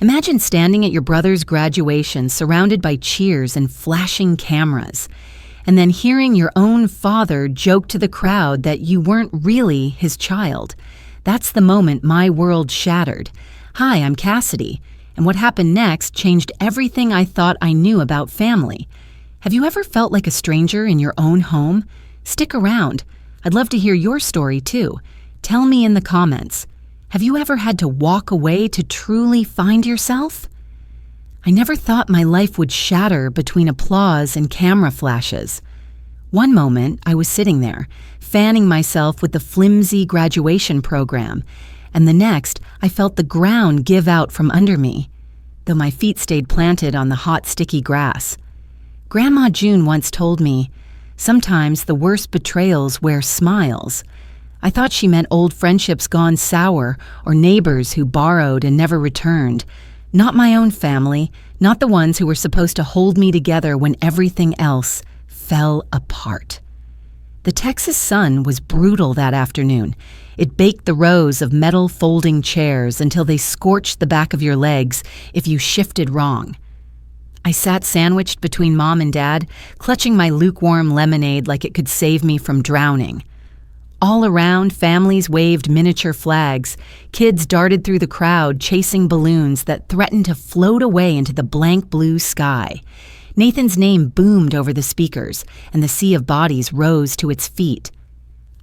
Imagine standing at your brother's graduation surrounded by cheers and flashing cameras, and then hearing your own father joke to the crowd that you weren't really his child. That's the moment my world shattered. Hi, I'm Cassidy, and what happened next changed everything I thought I knew about family. Have you ever felt like a stranger in your own home? Stick around. I'd love to hear your story too. Tell me in the comments. Have you ever had to walk away to truly find yourself? I never thought my life would shatter between applause and camera flashes. One moment, I was sitting there, fanning myself with the flimsy graduation program, and the next, I felt the ground give out from under me, though my feet stayed planted on the hot, sticky grass. Grandma June once told me, sometimes the worst betrayals wear smiles. I thought she meant old friendships gone sour or neighbors who borrowed and never returned. Not my own family, not the ones who were supposed to hold me together when everything else fell apart. The Texas sun was brutal that afternoon. It baked the rows of metal folding chairs until they scorched the back of your legs if you shifted wrong. I sat sandwiched between Mom and Dad, clutching my lukewarm lemonade like it could save me from drowning. All around, families waved miniature flags. Kids darted through the crowd, chasing balloons that threatened to float away into the blank blue sky. Nathan's name boomed over the speakers, and the sea of bodies rose to its feet.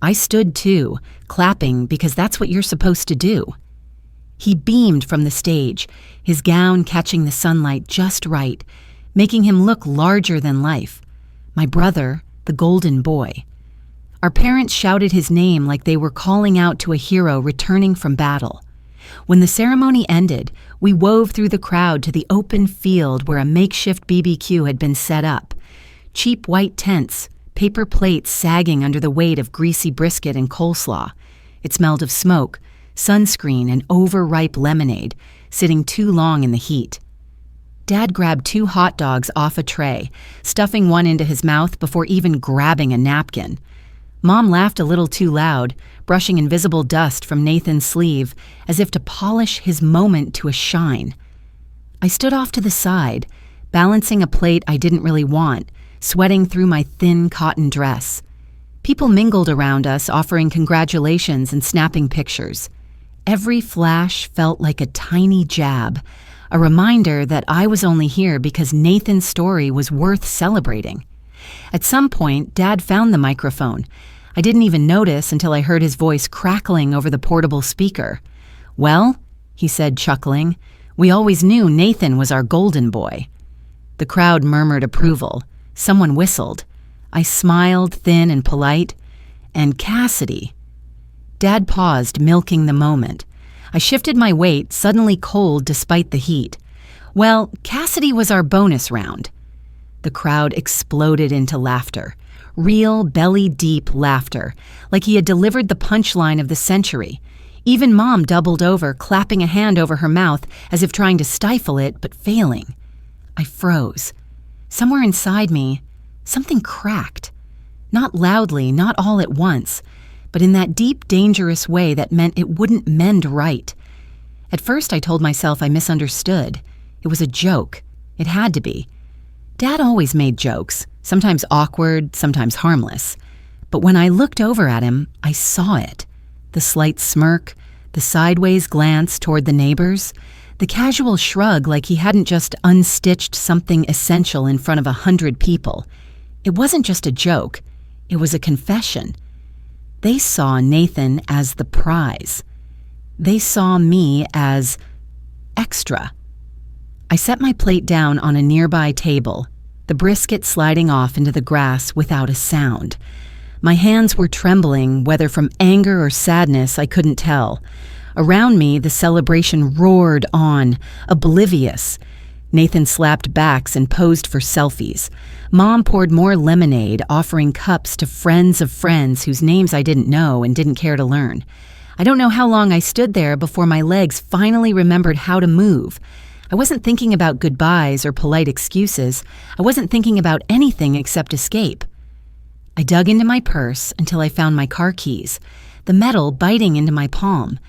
I stood too, clapping because that's what you're supposed to do. He beamed from the stage, his gown catching the sunlight just right, making him look larger than life. My brother, the golden boy. Our parents shouted his name like they were calling out to a hero returning from battle. When the ceremony ended, we wove through the crowd to the open field where a makeshift BBQ had been set up. Cheap white tents, paper plates sagging under the weight of greasy brisket and coleslaw. It smelled of smoke, sunscreen, and overripe lemonade, sitting too long in the heat. Dad grabbed 2 hot dogs off a tray, stuffing one into his mouth before even grabbing a napkin. Mom laughed a little too loud, brushing invisible dust from Nathan's sleeve as if to polish his moment to a shine. I stood off to the side, balancing a plate I didn't really want, sweating through my thin cotton dress. People mingled around us, offering congratulations and snapping pictures. Every flash felt like a tiny jab, a reminder that I was only here because Nathan's story was worth celebrating. At some point, Dad found the microphone. I didn't even notice until I heard his voice crackling over the portable speaker. "Well," he said, chuckling, "we always knew Nathan was our golden boy." The crowd murmured approval. Someone whistled. I smiled, thin and polite. "And Cassidy." Dad paused, milking the moment. I shifted my weight, suddenly cold despite the heat. "Well, Cassidy was our bonus round." The crowd exploded into laughter. Real, belly-deep laughter, like he had delivered the punchline of the century. Even Mom doubled over, clapping a hand over her mouth as if trying to stifle it, but failing. I froze. Somewhere inside me, something cracked. Not loudly, not all at once, but in that deep, dangerous way that meant it wouldn't mend right. At first, I told myself I misunderstood. It was a joke. It had to be. Dad always made jokes, sometimes awkward, sometimes harmless. But when I looked over at him, I saw it. The slight smirk, the sideways glance toward the neighbors, the casual shrug like he hadn't just unstitched something essential in front of 100 people. It wasn't just a joke. It was a confession. They saw Nathan as the prize. They saw me as extra. I set my plate down on a nearby table, the brisket sliding off into the grass without a sound. My hands were trembling, whether from anger or sadness, I couldn't tell. Around me, the celebration roared on, oblivious. Nathan slapped backs and posed for selfies. Mom poured more lemonade, offering cups to friends of friends whose names I didn't know and didn't care to learn. I don't know how long I stood there before my legs finally remembered how to move. I wasn't thinking about goodbyes or polite excuses. I wasn't thinking about anything except escape. I dug into my purse until I found my car keys, the metal biting into my palm.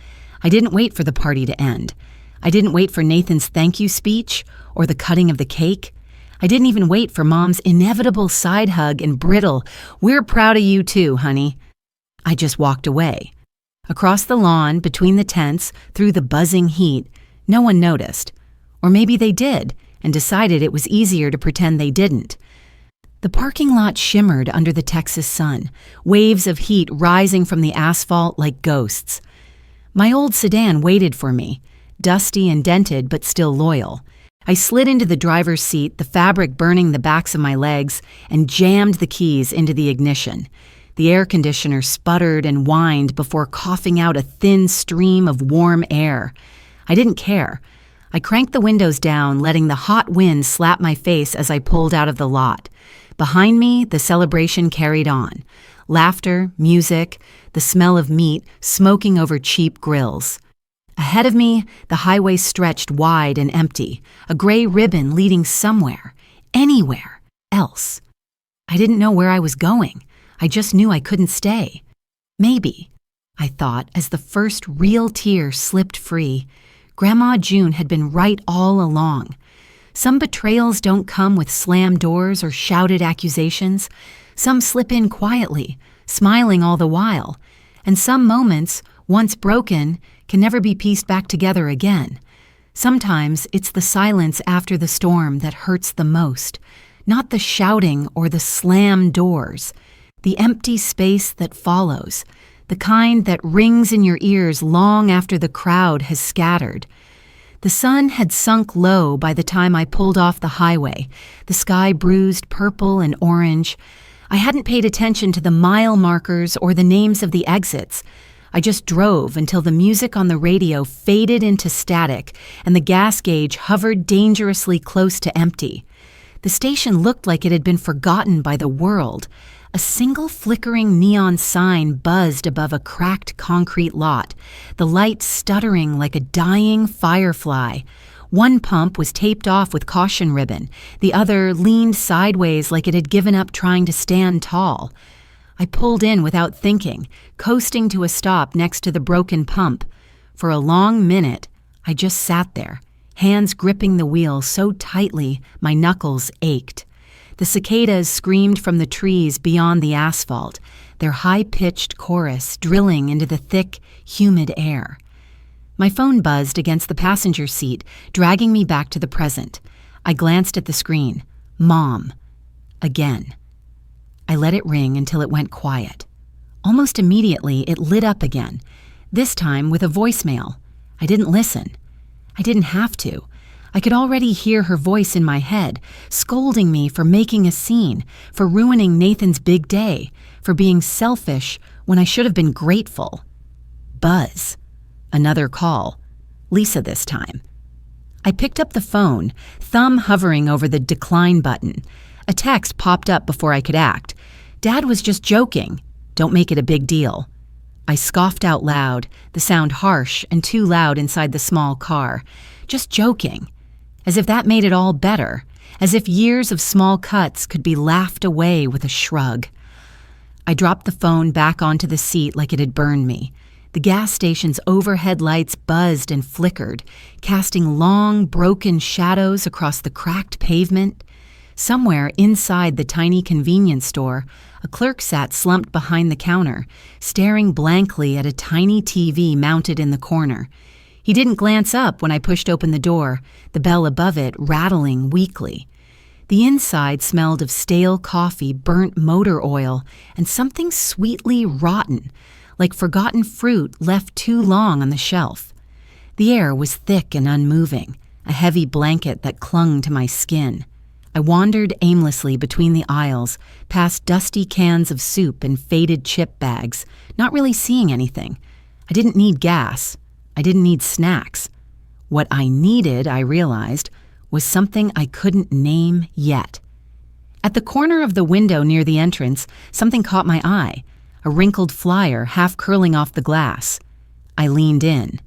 I didn't wait for the party to end. I didn't wait for Nathan's thank you speech or the cutting of the cake. I didn't even wait for Mom's inevitable side hug and brittle, "We're proud of you too, honey." I just walked away. Across the lawn, between the tents, through the buzzing heat, no one noticed. Or maybe they did, and decided it was easier to pretend they didn't. The parking lot shimmered under the Texas sun, waves of heat rising from the asphalt like ghosts. My old sedan waited for me, dusty and dented but still loyal. I slid into the driver's seat, the fabric burning the backs of my legs, and jammed the keys into the ignition. The air conditioner sputtered and whined before coughing out a thin stream of warm air. I didn't care. I cranked the windows down, letting the hot wind slap my face as I pulled out of the lot. Behind me, the celebration carried on. Laughter, music, the smell of meat smoking over cheap grills. Ahead of me, the highway stretched wide and empty, a gray ribbon leading somewhere, anywhere else. I didn't know where I was going. I just knew I couldn't stay. Maybe, I thought as the first real tear slipped free, Grandma June had been right all along. Some betrayals don't come with slammed doors or shouted accusations. Some slip in quietly, smiling all the while. And some moments, once broken, can never be pieced back together again. Sometimes it's the silence after the storm that hurts the most, not the shouting or the slammed doors. The empty space that follows, the kind that rings in your ears long after the crowd has scattered. The sun had sunk low by the time I pulled off the highway, the sky bruised purple and orange. I hadn't paid attention to the mile markers or the names of the exits. I just drove until the music on the radio faded into static and the gas gauge hovered dangerously close to empty. The station looked like it had been forgotten by the world. A single flickering neon sign buzzed above a cracked concrete lot, the light stuttering like a dying firefly. One pump was taped off with caution ribbon. The other leaned sideways like it had given up trying to stand tall. I pulled in without thinking, coasting to a stop next to the broken pump. For a long minute, I just sat there, hands gripping the wheel so tightly my knuckles ached. The cicadas screamed from the trees beyond the asphalt, their high-pitched chorus drilling into the thick, humid air. My phone buzzed against the passenger seat, dragging me back to the present. I glanced at the screen. Mom. Again. I let it ring until it went quiet. Almost immediately, it lit up again, this time with a voicemail. I didn't listen. I didn't have to. I could already hear her voice in my head, scolding me for making a scene, for ruining Nathan's big day, for being selfish when I should have been grateful. Buzz. Another call. Lisa this time. I picked up the phone, thumb hovering over the decline button. A text popped up before I could act. Dad was just joking. Don't make it a big deal. I scoffed out loud, the sound harsh and too loud inside the small car. Just joking. As if that made it all better, as if years of small cuts could be laughed away with a shrug. I dropped the phone back onto the seat like it had burned me. The gas station's overhead lights buzzed and flickered, casting long, broken shadows across the cracked pavement. Somewhere inside the tiny convenience store, a clerk sat slumped behind the counter, staring blankly at a tiny TV mounted in the corner. He didn't glance up when I pushed open the door, the bell above it rattling weakly. The inside smelled of stale coffee, burnt motor oil, and something sweetly rotten, like forgotten fruit left too long on the shelf. The air was thick and unmoving, a heavy blanket that clung to my skin. I wandered aimlessly between the aisles, past dusty cans of soup and faded chip bags, not really seeing anything. I didn't need gas. I didn't need snacks. What I needed, I realized, was something I couldn't name yet. At the corner of the window near the entrance, something caught my eye, a wrinkled flyer half curling off the glass. I leaned in.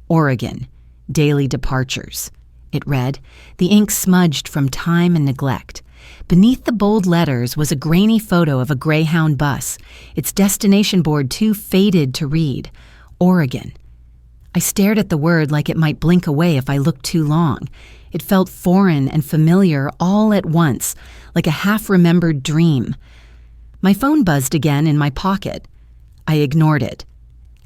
Oregon, Daily Departures. It read, the ink smudged from time and neglect. Beneath the bold letters was a grainy photo of a Greyhound bus, its destination board too faded to read. Oregon. I stared at the word like it might blink away if I looked too long. It felt foreign and familiar all at once, like a half-remembered dream. My phone buzzed again in my pocket. I ignored it.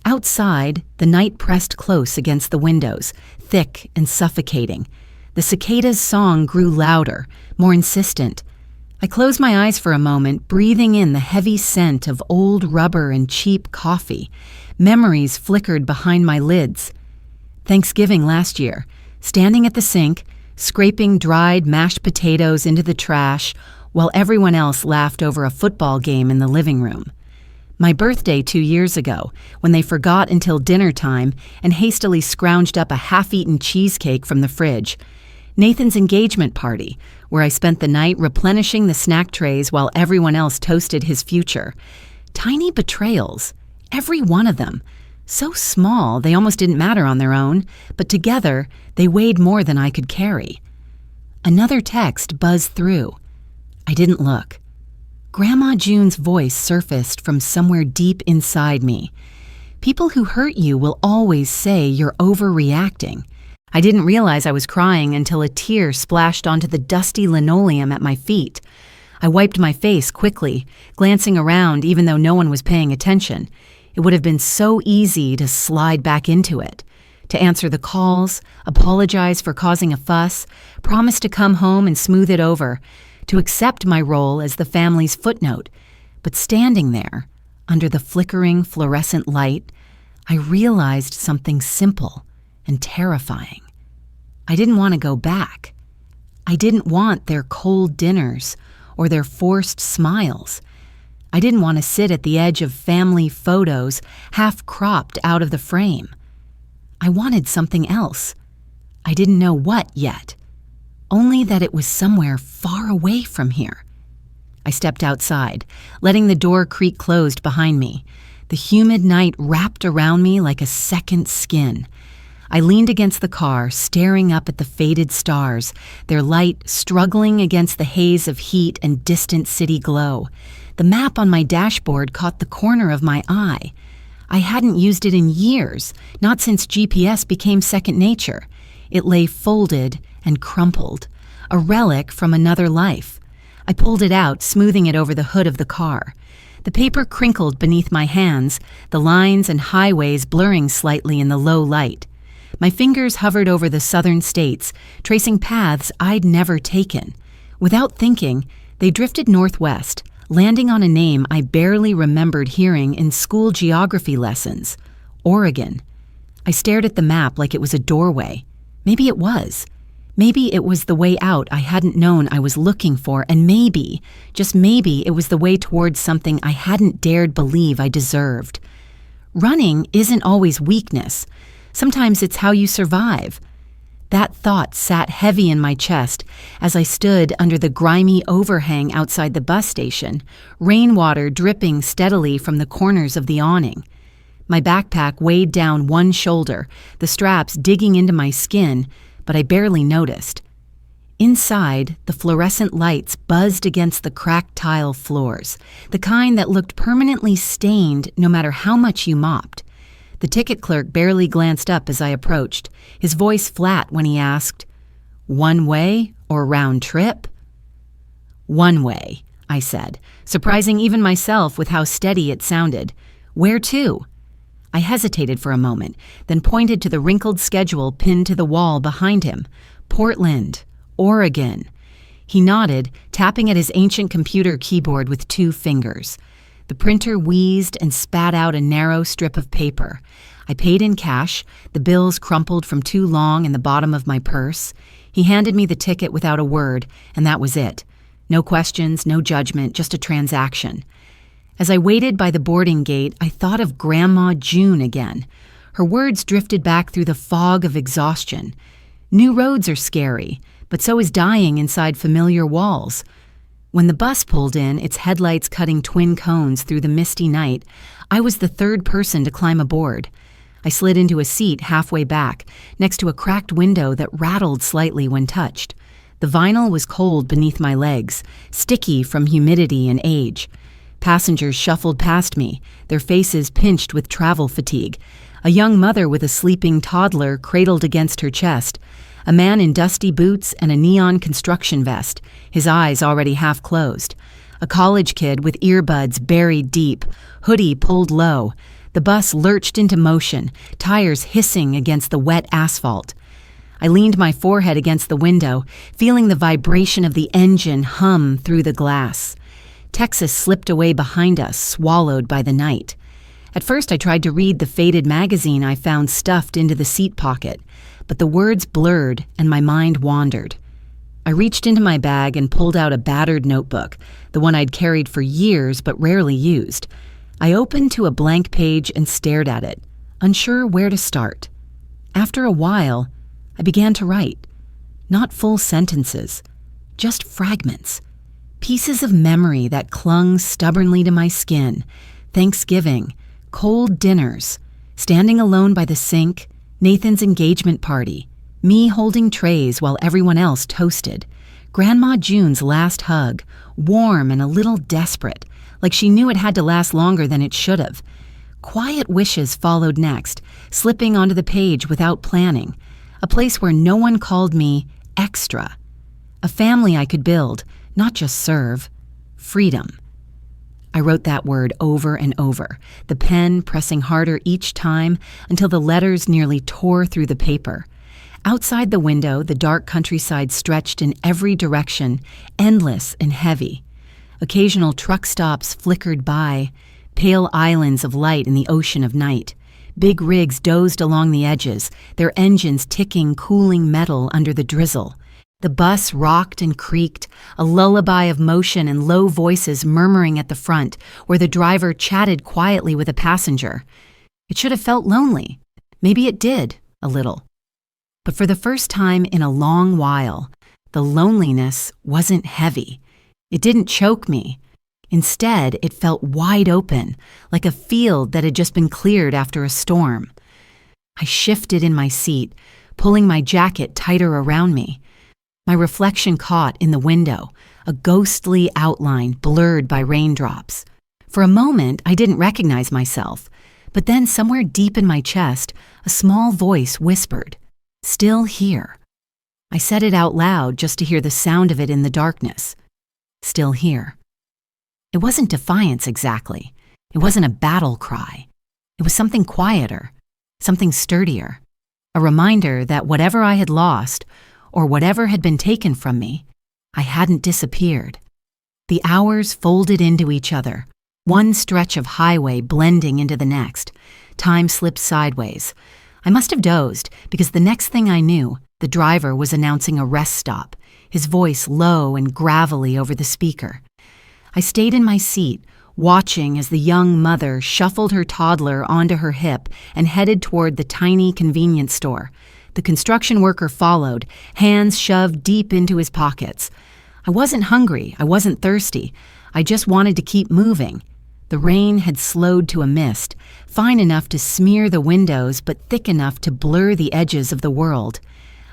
Outside, the night pressed close against the windows, thick and suffocating. The cicada's song grew louder, more insistent. I closed my eyes for a moment, breathing in the heavy scent of old rubber and cheap coffee. Memories flickered behind my lids. Thanksgiving last year, standing at the sink, scraping dried mashed potatoes into the trash while everyone else laughed over a football game in the living room. My birthday 2 years ago, when they forgot until dinner time and hastily scrounged up a half-eaten cheesecake from the fridge. Nathan's engagement party, where I spent the night replenishing the snack trays while everyone else toasted his future. Tiny betrayals, every one of them. So small they almost didn't matter on their own, but together they weighed more than I could carry. Another text buzzed through. I didn't look. Grandma June's voice surfaced from somewhere deep inside me. People who hurt you will always say you're overreacting. I didn't realize I was crying until a tear splashed onto the dusty linoleum at my feet. I wiped my face quickly, glancing around even though no one was paying attention. It would have been so easy to slide back into it, to answer the calls, apologize for causing a fuss, promise to come home and smooth it over, to accept my role as the family's footnote. But standing there, under the flickering fluorescent light, I realized something simple and terrifying. I didn't want to go back. I didn't want their cold dinners or their forced smiles. I didn't want to sit at the edge of family photos, half-cropped out of the frame. I wanted something else. I didn't know what yet, only that it was somewhere far away from here. I stepped outside, letting the door creak closed behind me. The humid night wrapped around me like a second skin. I leaned against the car, staring up at the faded stars, their light struggling against the haze of heat and distant city glow. The map on my dashboard caught the corner of my eye. I hadn't used it in years, not since GPS became second nature. It lay folded and crumpled, a relic from another life. I pulled it out, smoothing it over the hood of the car. The paper crinkled beneath my hands, the lines and highways blurring slightly in the low light. My fingers hovered over the southern states, tracing paths I'd never taken. Without thinking, they drifted northwest, landing on a name I barely remembered hearing in school geography lessons: Oregon. I stared at the map like it was a doorway. Maybe it was. Maybe it was the way out I hadn't known I was looking for, and maybe, just maybe, it was the way towards something I hadn't dared believe I deserved. Running isn't always weakness. Sometimes it's how you survive. That thought sat heavy in my chest as I stood under the grimy overhang outside the bus station, rainwater dripping steadily from the corners of the awning. My backpack weighed down one shoulder, the straps digging into my skin, but I barely noticed. Inside, the fluorescent lights buzzed against the cracked tile floors, the kind that looked permanently stained no matter how much you mopped. The ticket clerk barely glanced up as I approached, his voice flat when he asked, "One way or round trip?" "One way," I said, surprising even myself with how steady it sounded. "Where to?" I hesitated for a moment, then pointed to the wrinkled schedule pinned to the wall behind him. "Portland, Oregon." He nodded, tapping at his ancient computer keyboard with 2 fingers. The printer wheezed and spat out a narrow strip of paper. I paid in cash, the bills crumpled from too long in the bottom of my purse. He handed me the ticket without a word, and that was it. No questions, no judgment, just a transaction. As I waited by the boarding gate, I thought of Grandma June again. Her words drifted back through the fog of exhaustion. New roads are scary, but so is dying inside familiar walls. When the bus pulled in, its headlights cutting twin cones through the misty night, I was the 3rd person to climb aboard. I slid into a seat halfway back, next to a cracked window that rattled slightly when touched. The vinyl was cold beneath my legs, sticky from humidity and age. Passengers shuffled past me, their faces pinched with travel fatigue. A young mother with a sleeping toddler cradled against her chest, a man in dusty boots and a neon construction vest, his eyes already half closed, a college kid with earbuds buried deep, hoodie pulled low. The bus lurched into motion, tires hissing against the wet asphalt. I leaned my forehead against the window, feeling the vibration of the engine hum through the glass. Texas slipped away behind us, swallowed by the night. At first I tried to read the faded magazine I found stuffed into the seat pocket, but the words blurred and my mind wandered. I reached into my bag and pulled out a battered notebook, the one I'd carried for years but rarely used. I opened to a blank page and stared at it, unsure where to start. After a while, I began to write. Not full sentences, just fragments. Pieces of memory that clung stubbornly to my skin. Thanksgiving, cold dinners, standing alone by the sink, Nathan's engagement party, me holding trays while everyone else toasted, Grandma June's last hug, warm and a little desperate, like she knew it had to last longer than it should have. Quiet wishes followed next, slipping onto the page without planning. A place where no one called me extra. A family I could build, not just serve. Freedom. I wrote that word over and over, the pen pressing harder each time until the letters nearly tore through the paper. Outside the window, the dark countryside stretched in every direction, endless and heavy. Occasional truck stops flickered by, pale islands of light in the ocean of night. Big rigs dozed along the edges, their engines ticking cooling metal under the drizzle. The bus rocked and creaked, a lullaby of motion and low voices murmuring at the front, where the driver chatted quietly with a passenger. It should have felt lonely. Maybe it did, a little. But for the first time in a long while, the loneliness wasn't heavy. It didn't choke me. Instead, it felt wide open, like a field that had just been cleared after a storm. I shifted in my seat, pulling my jacket tighter around me. My reflection caught in the window, a ghostly outline blurred by raindrops. For a moment, I didn't recognize myself, but then somewhere deep in my chest, a small voice whispered, "Still here." I said it out loud just to hear the sound of it in the darkness. Still here. It wasn't defiance exactly. It wasn't a battle cry. It was something quieter, something sturdier, a reminder that whatever I had lost, or whatever had been taken from me, I hadn't disappeared. The hours folded into each other, one stretch of highway blending into the next. Time slipped sideways. I must have dozed, because the next thing I knew, the driver was announcing a rest stop, his voice low and gravelly over the speaker. I stayed in my seat, watching as the young mother shuffled her toddler onto her hip and headed toward the tiny convenience store. The construction worker followed, hands shoved deep into his pockets. I wasn't hungry, I wasn't thirsty. I just wanted to keep moving. The rain had slowed to a mist, fine enough to smear the windows but thick enough to blur the edges of the world.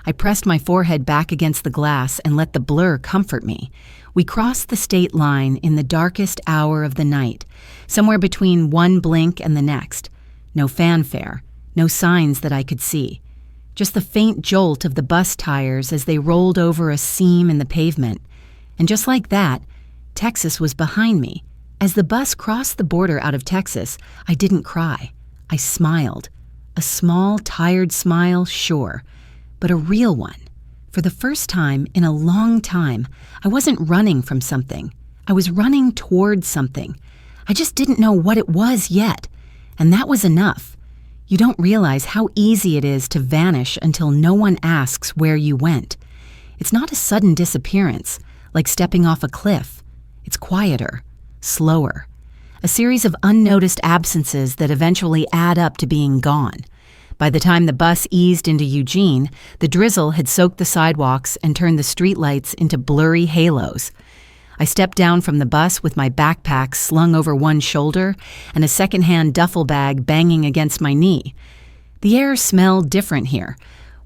I pressed my forehead back against the glass and let the blur comfort me. We crossed the state line in the darkest hour of the night, somewhere between one blink and the next. No fanfare, no signs that I could see. Just the faint jolt of the bus tires as they rolled over a seam in the pavement. And just like that, Texas was behind me. As the bus crossed the border out of Texas, I didn't cry. I smiled. A small, tired smile, sure, but a real one. For the first time in a long time, I wasn't running from something. I was running toward something. I just didn't know what it was yet, and that was enough. You don't realize how easy it is to vanish until no one asks where you went. It's not a sudden disappearance, like stepping off a cliff. It's quieter, slower. A series of unnoticed absences that eventually add up to being gone. By the time the bus eased into Eugene, the drizzle had soaked the sidewalks and turned the streetlights into blurry halos. I stepped down from the bus with my backpack slung over one shoulder and a secondhand duffel bag banging against my knee. The air smelled different here.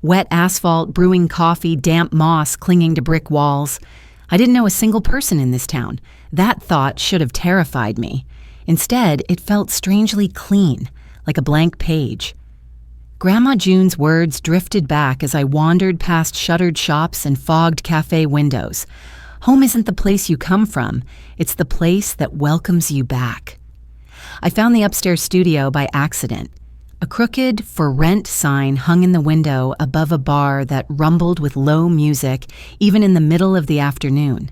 Wet asphalt, brewing coffee, damp moss clinging to brick walls. I didn't know a single person in this town. That thought should have terrified me. Instead, it felt strangely clean, like a blank page. Grandma June's words drifted back as I wandered past shuttered shops and fogged cafe windows. Home isn't the place you come from, it's the place that welcomes you back. I found the upstairs studio by accident. A crooked "For Rent" sign hung in the window above a bar that rumbled with low music even in the middle of the afternoon.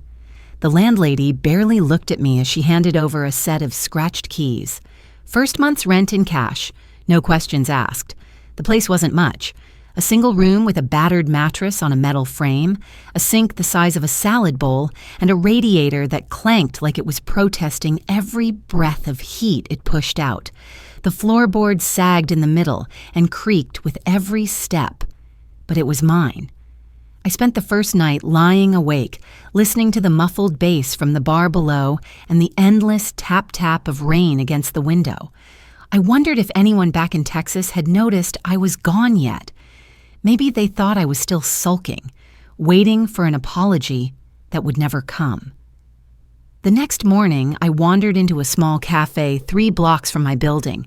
The landlady barely looked at me as she handed over a set of scratched keys. First month's rent in cash, no questions asked. The place wasn't much. A single room with a battered mattress on a metal frame, a sink the size of a salad bowl, and a radiator that clanked like it was protesting every breath of heat it pushed out. The floorboards sagged in the middle and creaked with every step. But it was mine. I spent the first night lying awake, listening to the muffled bass from the bar below and the endless tap-tap of rain against the window. I wondered if anyone back in Texas had noticed I was gone yet. Maybe they thought I was still sulking, waiting for an apology that would never come. The next morning, I wandered into a small cafe 3 blocks from my building.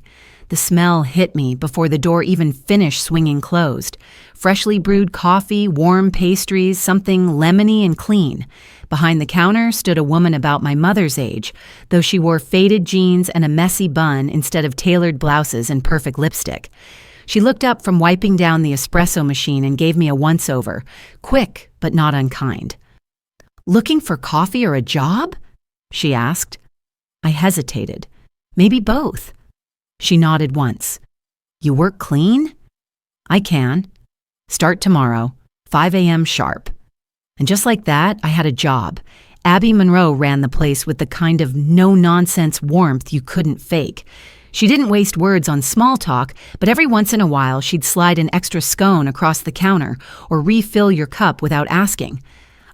The smell hit me before the door even finished swinging closed. Freshly brewed coffee, warm pastries, something lemony and clean. Behind the counter stood a woman about my mother's age, though she wore faded jeans and a messy bun instead of tailored blouses and perfect lipstick. She looked up from wiping down the espresso machine and gave me a once-over, quick but not unkind. "Looking for coffee or a job?" she asked. I hesitated. Maybe both. She nodded once. "You work clean?" "I can. Start tomorrow, 5 a.m. sharp." And just like that, I had a job. Abby Monroe ran the place with the kind of no-nonsense warmth you couldn't fake. She didn't waste words on small talk, but every once in a while she'd slide an extra scone across the counter or refill your cup without asking.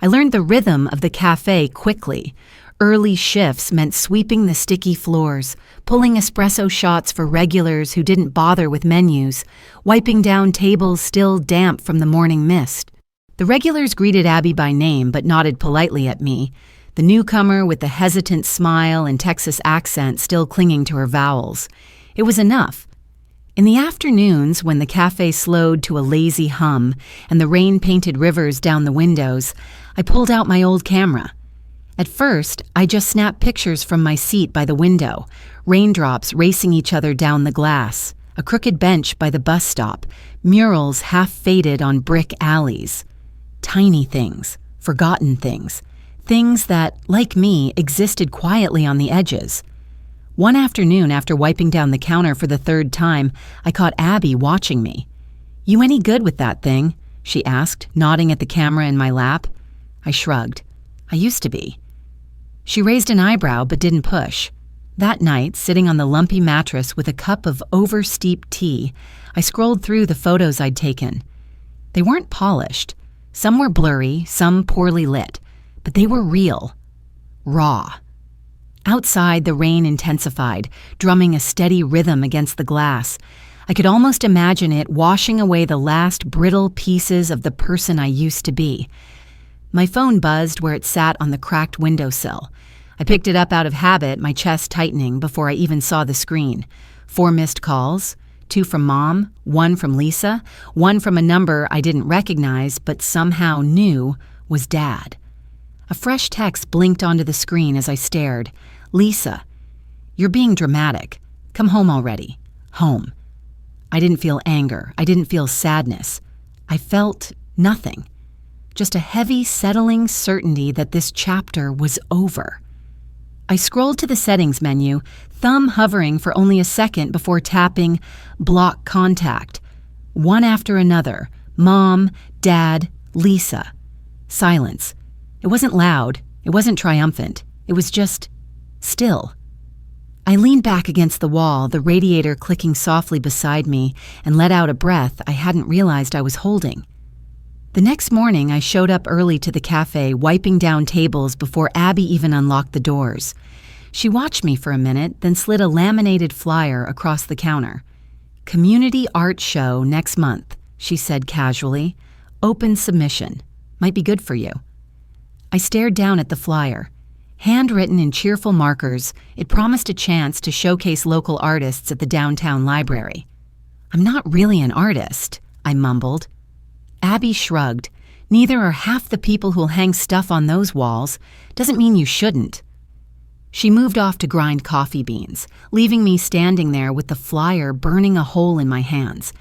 I learned the rhythm of the cafe quickly. Early shifts meant sweeping the sticky floors, pulling espresso shots for regulars who didn't bother with menus, wiping down tables still damp from the morning mist. The regulars greeted Abby by name but nodded politely at me, the newcomer with the hesitant smile and Texas accent still clinging to her vowels. It was enough. In the afternoons, when the cafe slowed to a lazy hum and the rain painted rivers down the windows, I pulled out my old camera. At first, I just snapped pictures from my seat by the window, raindrops racing each other down the glass, a crooked bench by the bus stop, murals half faded on brick alleys. Tiny things, forgotten things, things that, like me, existed quietly on the edges. One afternoon, after wiping down the counter for the 3rd time, I caught Abby watching me. "You any good with that thing?" she asked, nodding at the camera in my lap. I shrugged. I used to be. She raised an eyebrow but didn't push. That night, sitting on the lumpy mattress with a cup of over-steeped tea, I scrolled through the photos I'd taken. They weren't polished. Some were blurry, some poorly lit, but they were real. Raw. Outside, the rain intensified, drumming a steady rhythm against the glass. I could almost imagine it washing away the last brittle pieces of the person I used to be. My phone buzzed where it sat on the cracked windowsill. I picked it up out of habit, my chest tightening before I even saw the screen. 4 missed calls, 2 from Mom, 1 from Lisa, 1 from a number I didn't recognize but somehow knew was Dad. A fresh text blinked onto the screen as I stared. "Lisa, you're being dramatic. Come home already. Home." I didn't feel anger. I didn't feel sadness. I felt nothing. Just a heavy, settling certainty that this chapter was over. I scrolled to the settings menu, thumb hovering for only a second before tapping Block Contact. One after another, Mom, Dad, Lisa. Silence. It wasn't loud. It wasn't triumphant. It was just still. I leaned back against the wall, the radiator clicking softly beside me, and let out a breath I hadn't realized I was holding. The next morning, I showed up early to the cafe, wiping down tables before Abby even unlocked the doors. She watched me for a minute, then slid a laminated flyer across the counter. "Community art show next month," she said casually. "Open submission. Might be good for you." I stared down at the flyer. Handwritten in cheerful markers, it promised a chance to showcase local artists at the downtown library. "I'm not really an artist," I mumbled. Abby shrugged. "Neither are half the people who'll hang stuff on those walls. Doesn't mean you shouldn't." She moved off to grind coffee beans, leaving me standing there with the flyer burning a hole in my hands.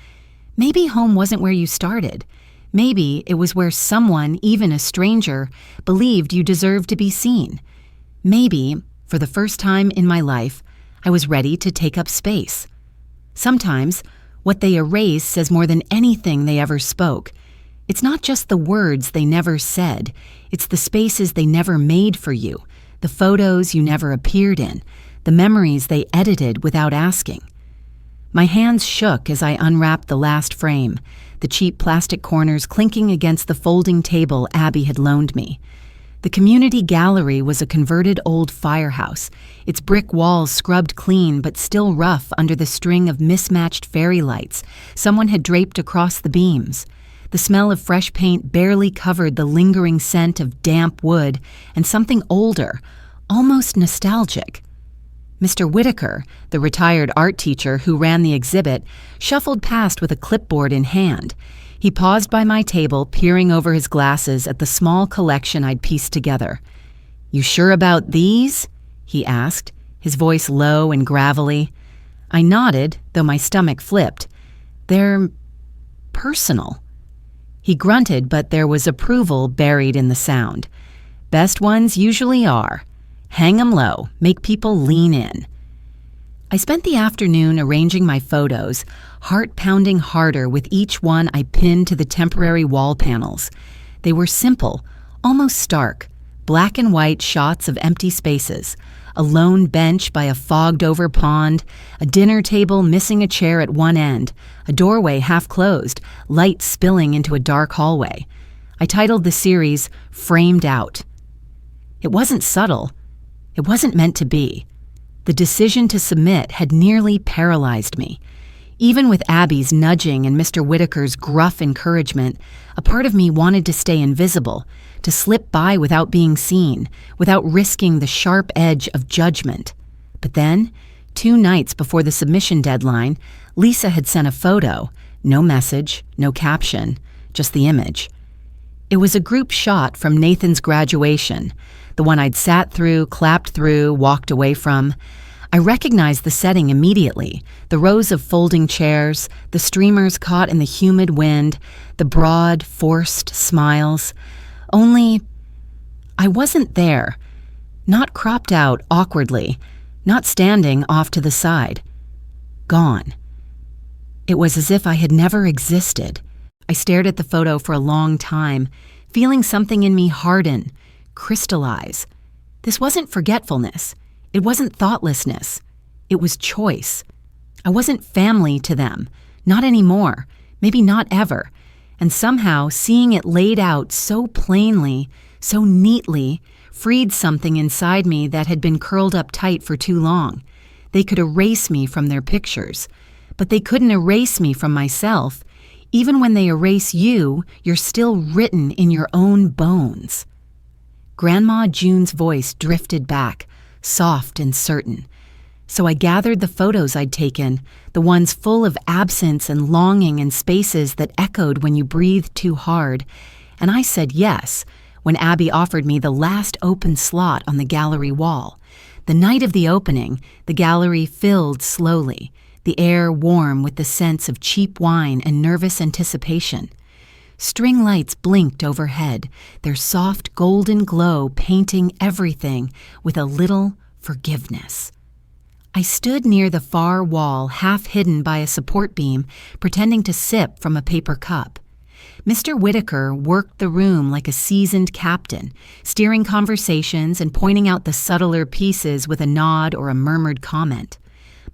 Maybe home wasn't where you started. Maybe it was where someone, even a stranger, believed you deserved to be seen. Maybe, for the first time in my life, I was ready to take up space. Sometimes, what they erase says more than anything they ever spoke. It's not just the words they never said, it's the spaces they never made for you, the photos you never appeared in, the memories they edited without asking. My hands shook as I unwrapped the last frame, the cheap plastic corners clinking against the folding table Abby had loaned me. The community gallery was a converted old firehouse, its brick walls scrubbed clean but still rough under the string of mismatched fairy lights someone had draped across the beams. The smell of fresh paint barely covered the lingering scent of damp wood and something older, almost nostalgic. Mr. Whitaker, the retired art teacher who ran the exhibit, shuffled past with a clipboard in hand. He paused by my table, peering over his glasses at the small collection I'd pieced together. "You sure about these?" he asked, his voice low and gravelly. I nodded, though my stomach flipped. "They're personal." He grunted, but there was approval buried in the sound. "Best ones usually are. Hang 'em low, make people lean in." I spent the afternoon arranging my photos, heart pounding harder with each one I pinned to the temporary wall panels. They were simple, almost stark, black and white shots of empty spaces, a lone bench by a fogged-over pond, a dinner table missing a chair at one end, a doorway half closed, light spilling into a dark hallway. I titled the series "Framed Out." It wasn't subtle. It wasn't meant to be. The decision to submit had nearly paralyzed me. Even with Abby's nudging and Mr. Whitaker's gruff encouragement, a part of me wanted to stay invisible, to slip by without being seen, without risking the sharp edge of judgment. But then, 2 nights before the submission deadline, Lisa had sent a photo, no message, no caption, just the image. It was a group shot from Nathan's graduation, the one I'd sat through, clapped through, walked away from. I recognized the setting immediately, the rows of folding chairs, the streamers caught in the humid wind, the broad, forced smiles. Only, I wasn't there, not cropped out awkwardly, not standing off to the side. Gone. It was as if I had never existed. I stared at the photo for a long time, feeling something in me harden, crystallize. This wasn't forgetfulness. It wasn't thoughtlessness. It was choice. I wasn't family to them. Not anymore. Maybe not ever. And somehow seeing it laid out so plainly, so neatly, freed something inside me that had been curled up tight for too long. They could erase me from their pictures. But they couldn't erase me from myself. Even when they erase you, you're still written in your own bones. Grandma June's voice drifted back, soft and certain. So I gathered the photos I'd taken, the ones full of absence and longing and spaces that echoed when you breathed too hard, and I said yes when Abby offered me the last open slot on the gallery wall. The night of the opening, the gallery filled slowly, the air warm with the sense of cheap wine and nervous anticipation. String lights blinked overhead, their soft golden glow painting everything with a little forgiveness. I stood near the far wall, half hidden by a support beam, pretending to sip from a paper cup. Mr. Whitaker worked the room like a seasoned captain, steering conversations and pointing out the subtler pieces with a nod or a murmured comment.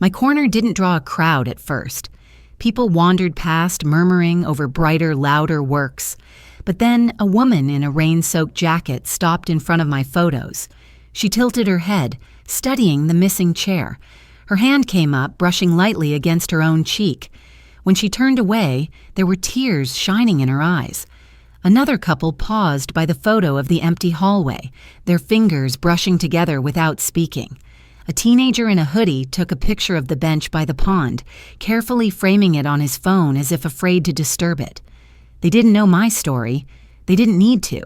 My corner didn't draw a crowd at first. People wandered past, murmuring over brighter, louder works. But then a woman in a rain-soaked jacket stopped in front of my photos. She tilted her head, studying the missing chair. Her hand came up, brushing lightly against her own cheek. When she turned away, there were tears shining in her eyes. Another couple paused by the photo of the empty hallway, their fingers brushing together without speaking. A teenager in a hoodie took a picture of the bench by the pond, carefully framing it on his phone as if afraid to disturb it. They didn't know my story. They didn't need to.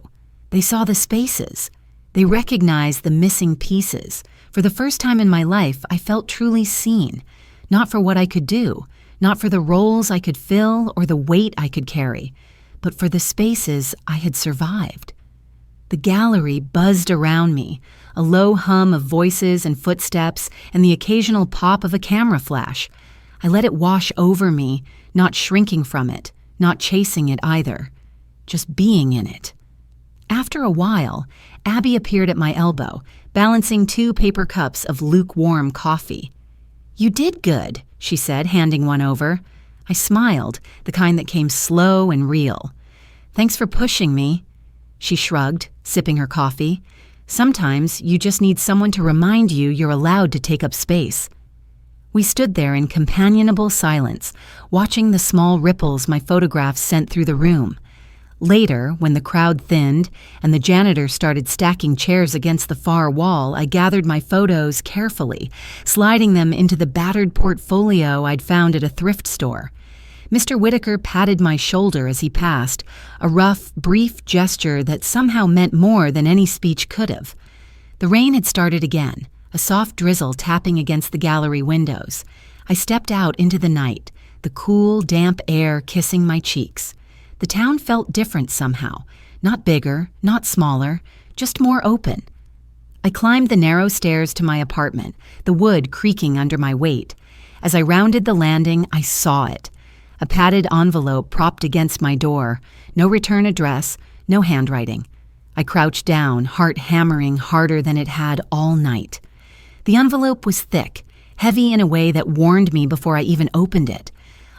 They saw the spaces. They recognized the missing pieces. For the first time in my life, I felt truly seen, not for what I could do, not for the roles I could fill or the weight I could carry, but for the spaces I had survived. The gallery buzzed around me, a low hum of voices and footsteps and the occasional pop of a camera flash. I let it wash over me, not shrinking from it, not chasing it either, just being in it. After a while, Abby appeared at my elbow, balancing 2 paper cups of lukewarm coffee. "You did good," she said, handing one over. I smiled, the kind that came slow and real. "Thanks for pushing me." She shrugged, sipping her coffee. "Sometimes you just need someone to remind you you're allowed to take up space." We stood there in companionable silence, watching the small ripples my photographs sent through the room. Later, when the crowd thinned and the janitor started stacking chairs against the far wall, I gathered my photos carefully, sliding them into the battered portfolio I'd found at a thrift store. Mr. Whitaker patted my shoulder as he passed, a rough, brief gesture that somehow meant more than any speech could have. The rain had started again, a soft drizzle tapping against the gallery windows. I stepped out into the night, the cool, damp air kissing my cheeks. The town felt different somehow, not bigger, not smaller, just more open. I climbed the narrow stairs to my apartment, the wood creaking under my weight. As I rounded the landing, I saw it. A padded envelope propped against my door, no return address, no handwriting. I crouched down, heart hammering harder than it had all night. The envelope was thick, heavy in a way that warned me before I even opened it.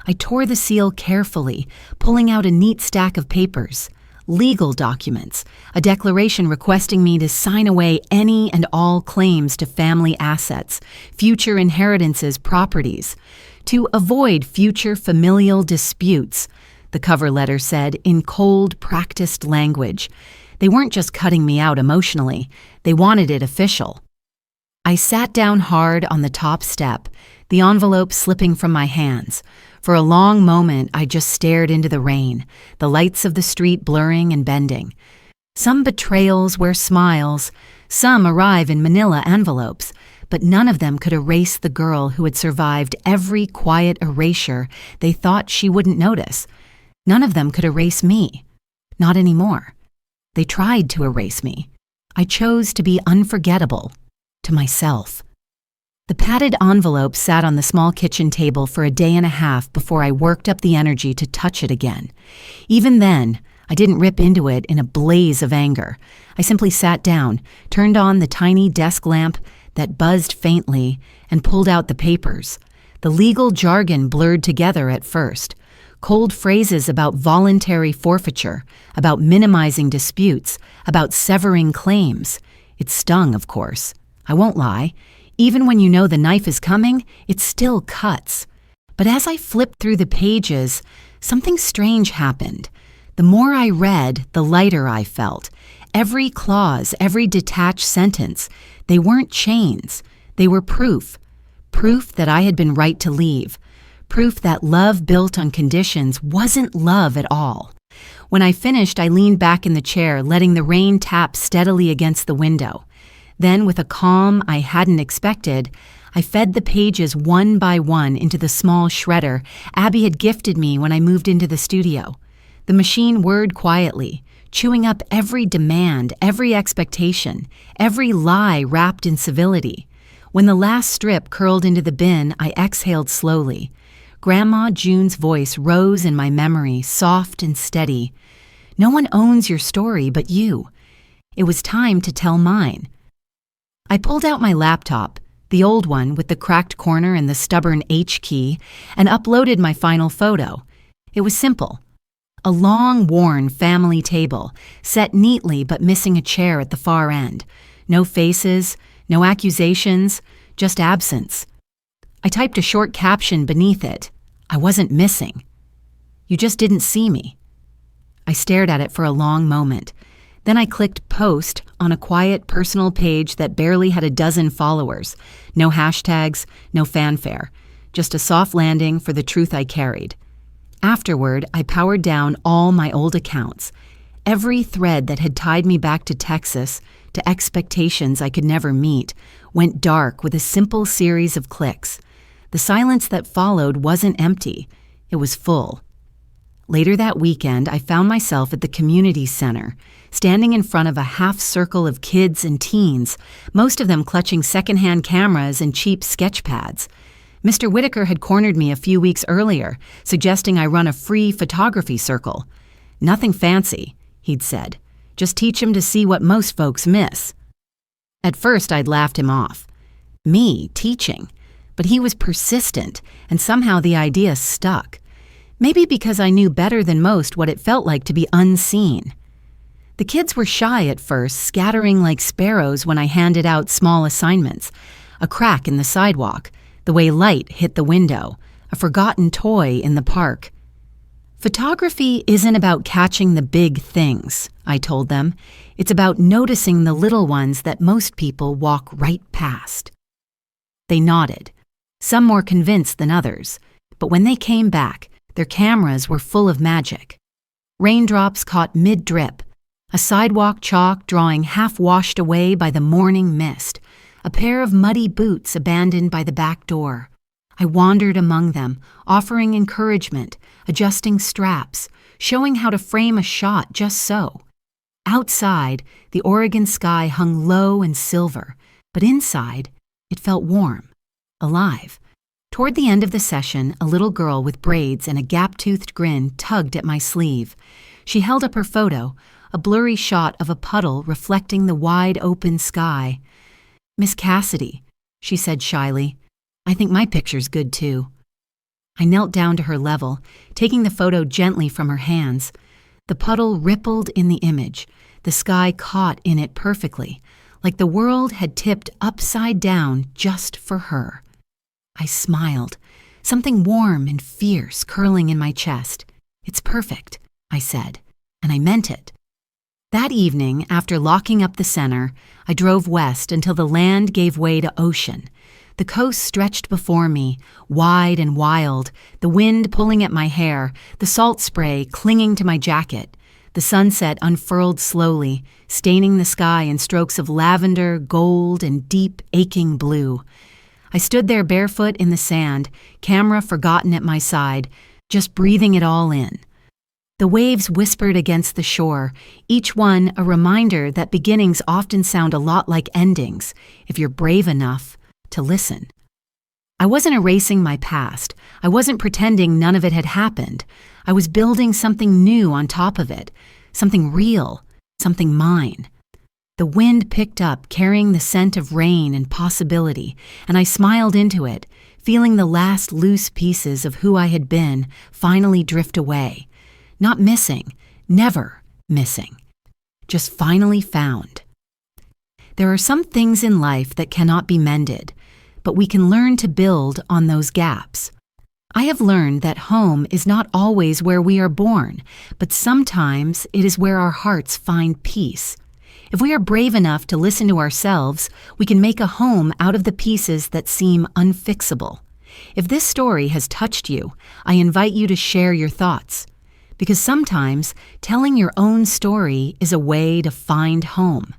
I tore the seal carefully, pulling out a neat stack of papers. Legal documents, a declaration requesting me to sign away any and all claims to family assets, future inheritances, properties, to avoid future familial disputes, the cover letter said in cold, practiced language. They weren't just cutting me out emotionally, they wanted it official. I sat down hard on the top step, the envelope slipping from my hands. For a long moment, I just stared into the rain, the lights of the street blurring and bending. Some betrayals wear smiles, some arrive in manila envelopes, but none of them could erase the girl who had survived every quiet erasure they thought she wouldn't notice. None of them could erase me. Not anymore. They tried to erase me. I chose to be unforgettable, to myself. The padded envelope sat on the small kitchen table for a day and a half before I worked up the energy to touch it again. Even then, I didn't rip into it in a blaze of anger. I simply sat down, turned on the tiny desk lamp that buzzed faintly, and pulled out the papers. The legal jargon blurred together at first. Cold phrases about voluntary forfeiture, about minimizing disputes, about severing claims. It stung, of course. I won't lie. Even when you know the knife is coming, it still cuts. But as I flipped through the pages, something strange happened. The more I read, the lighter I felt. Every clause, every detached sentence, they weren't chains. They were proof. Proof that I had been right to leave. Proof that love built on conditions wasn't love at all. When I finished, I leaned back in the chair, letting the rain tap steadily against the window. Then, with a calm I hadn't expected, I fed the pages one by one into the small shredder Abby had gifted me when I moved into the studio. The machine whirred quietly, chewing up every demand, every expectation, every lie wrapped in civility. When the last strip curled into the bin, I exhaled slowly. Grandma June's voice rose in my memory, soft and steady. "No one owns your story but you." It was time to tell mine. I pulled out my laptop, the old one with the cracked corner and the stubborn H key, and uploaded my final photo. It was simple. A long, worn family table, set neatly but missing a chair at the far end. No faces, no accusations, just absence. I typed a short caption beneath it. I wasn't missing. You just didn't see me. I stared at it for a long moment. Then I clicked post on a quiet personal page that barely had a dozen followers. No hashtags, no fanfare, just a soft landing for the truth I carried. Afterward, I powered down all my old accounts. Every thread that had tied me back to Texas, to expectations I could never meet, went dark with a simple series of clicks. The silence that followed wasn't empty, it was full. Later that weekend, I found myself at the community center, standing in front of a half circle of kids and teens, most of them clutching secondhand cameras and cheap sketch pads. Mr. Whitaker had cornered me a few weeks earlier, suggesting I run a free photography circle. Nothing fancy, he'd said. Just teach him to see what most folks miss. At first, I'd laughed him off. Me, teaching. But he was persistent, and somehow the idea stuck. Maybe because I knew better than most what it felt like to be unseen. The kids were shy at first, scattering like sparrows when I handed out small assignments. A crack in the sidewalk, the way light hit the window, a forgotten toy in the park. Photography isn't about catching the big things, I told them. It's about noticing the little ones that most people walk right past. They nodded, some more convinced than others, but when they came back, their cameras were full of magic. Raindrops caught mid-drip, a sidewalk chalk drawing half washed away by the morning mist, a pair of muddy boots abandoned by the back door. I wandered among them, offering encouragement, adjusting straps, showing how to frame a shot just so. Outside, the Oregon sky hung low and silver, but inside, it felt warm, alive. Toward the end of the session, a little girl with braids and a gap-toothed grin tugged at my sleeve. She held up her photo, a blurry shot of a puddle reflecting the wide-open sky. "Miss Cassidy," she said shyly, "I think my picture's good too." I knelt down to her level, taking the photo gently from her hands. The puddle rippled in the image, the sky caught in it perfectly, like the world had tipped upside down just for her. I smiled, something warm and fierce curling in my chest. "It's perfect," I said, and I meant it. That evening, after locking up the center, I drove west until the land gave way to ocean. The coast stretched before me, wide and wild, the wind pulling at my hair, the salt spray clinging to my jacket. The sunset unfurled slowly, staining the sky in strokes of lavender, gold, and deep, aching blue. I stood there barefoot in the sand, camera forgotten at my side, just breathing it all in. The waves whispered against the shore, each one a reminder that beginnings often sound a lot like endings, if you're brave enough to listen. I wasn't erasing my past. I wasn't pretending none of it had happened. I was building something new on top of it, something real, something mine. The wind picked up, carrying the scent of rain and possibility, and I smiled into it, feeling the last loose pieces of who I had been finally drift away. Not missing, never missing, just finally found. There are some things in life that cannot be mended, but we can learn to build on those gaps. I have learned that home is not always where we are born, but sometimes it is where our hearts find peace. If we are brave enough to listen to ourselves, we can make a home out of the pieces that seem unfixable. If this story has touched you, I invite you to share your thoughts. Because sometimes telling your own story is a way to find home.